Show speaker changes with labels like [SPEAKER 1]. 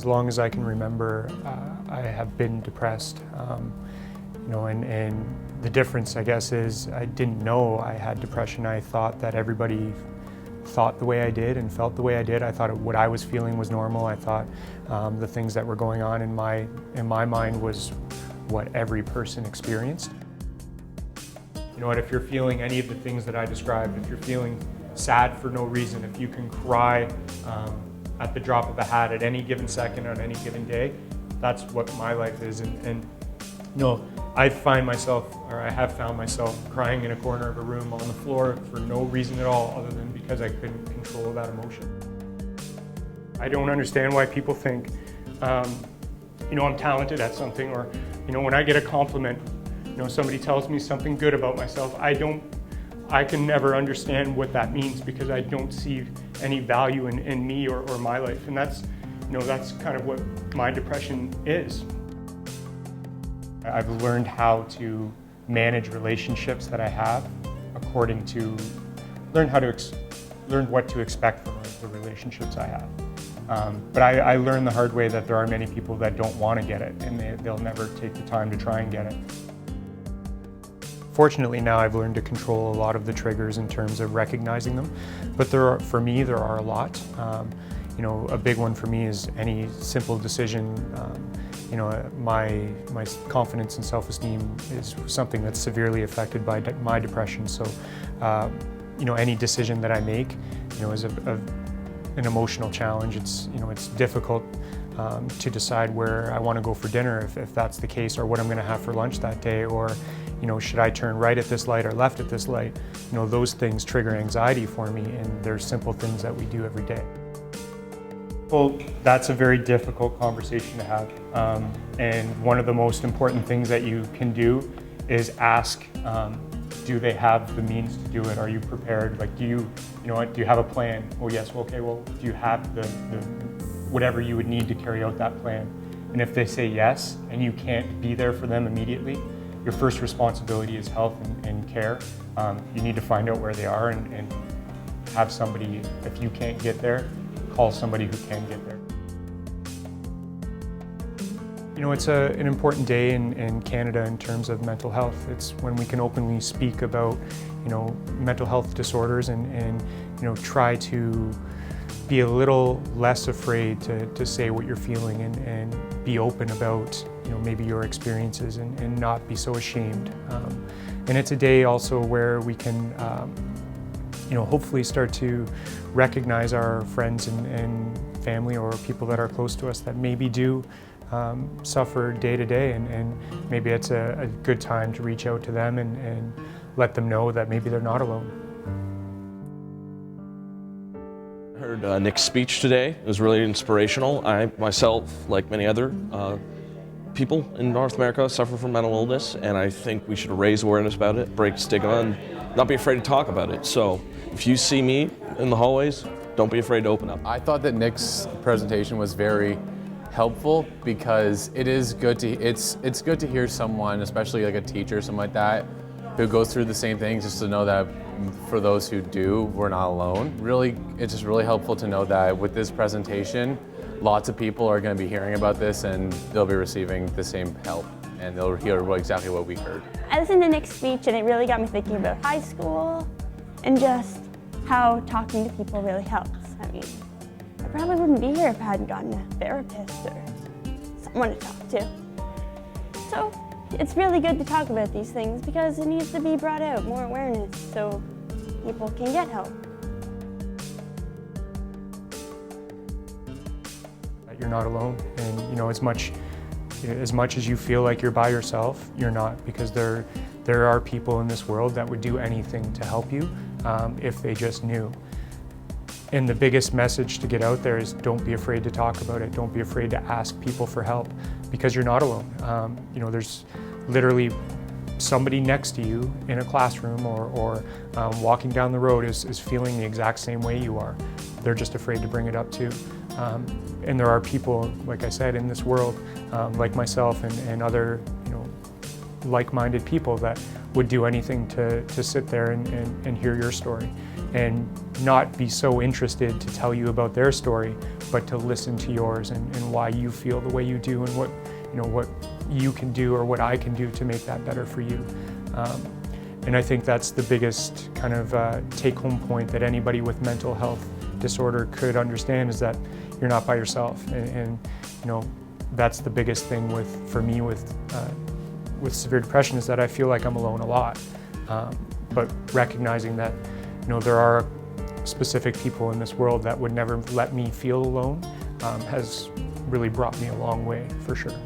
[SPEAKER 1] long as I can remember, I have been depressed. And the difference, I guess, is I didn't know I had depression. I thought that everybody thought the way I did and felt the way I did. I thought what I was feeling was normal. I thought the things that were going on in my mind was what every person experienced. You know what, if you're feeling any of the things that I described, if you're feeling sad for no reason, if you can cry at the drop of a hat at any given second on any given day, that's what my life is. And you know, I have found myself crying in a corner of a room on the floor for no reason at all other than because I couldn't control that emotion. I don't understand why people think, I'm talented at something, or, when I get a compliment, somebody tells me something good about myself, I can never understand what that means because I don't see any value in me or my life. And that's kind of what my depression is. I've learned how to manage relationships that I have learn what to expect from the relationships I have. But I learned the hard way that there are many people that don't want to get it, and they'll never take the time to try and get it. Fortunately, now I've learned to control a lot of the triggers in terms of recognizing them, but for me there are a lot. A big one for me is any simple decision. My confidence and self-esteem is something that's severely affected by my depression. So, any decision that I make, is an emotional challenge. It's difficult to decide where I want to go for dinner if that's the case, or what I'm going to have for lunch that day, or should I turn right at this light or left at this light? Those things trigger anxiety for me, and they're simple things that we do every day. Well, that's a very difficult conversation to have. And one of the most important things that you can do is ask, do they have the means to do it? Are you prepared? Like, do you have a plan? Oh yes, well, okay, well, do you have the whatever you would need to carry out that plan? And if they say yes, and you can't be there for them immediately, your first responsibility is health and care. You need to find out where they are and have somebody, if you can't get there, call somebody who can get there. It's an important day in Canada in terms of mental health. It's when we can openly speak about, mental health disorders and try to be a little less afraid to say what you're feeling and be open about, maybe your experiences and not be so ashamed. And it's a day also where we can, hopefully start to recognize our friends and family or people that are close to us that maybe do suffer day to day, and maybe it's a good time to reach out to them and let them know that maybe they're not alone.
[SPEAKER 2] I heard Nick's speech today. It was really inspirational. I myself, like many other people in North America, suffer from mental illness, and I think we should raise awareness about it, break stigma, and not be afraid to talk about it. So if you see me in the hallways, don't be afraid to open up.
[SPEAKER 3] I thought that Nick's presentation was very helpful because it's good to hear someone, especially like a teacher or something like that, who goes through the same things, just to know that for those who do, we're not alone. Really, it's just really helpful to know that with this presentation, lots of people are going to be hearing about this and they'll be receiving the same help, and they'll hear exactly what we heard.
[SPEAKER 4] I listened to Nick's speech and it really got me thinking about high school and just how talking to people really helps. I mean, I probably wouldn't be here if I hadn't gotten a therapist or someone to talk to. So it's really good to talk about these things because it needs to be brought out, more awareness, so people can get help.
[SPEAKER 1] You're not alone, and as much as you feel like you're by yourself, you're not, because there are people in this world that would do anything to help you if they just knew. And the biggest message to get out there is don't be afraid to talk about it. Don't be afraid to ask people for help, because you're not alone. There's literally somebody next to you in a classroom or walking down the road is feeling the exact same way you are. They're just afraid to bring it up too. And there are people, like I said, in this world, like myself and other like-minded people that would do anything to sit there and hear your story and not be so interested to tell you about their story, but to listen to yours and why you feel the way you do and what, what you can do or what I can do to make that better for you. And I think that's the biggest kind of take-home point that anybody with mental health disorder could understand, is that you're not by yourself. And that's the biggest thing for me with severe depression, is that I feel like I'm alone a lot. But recognizing that there are specific people in this world that would never let me feel alone has really brought me a long way, for sure.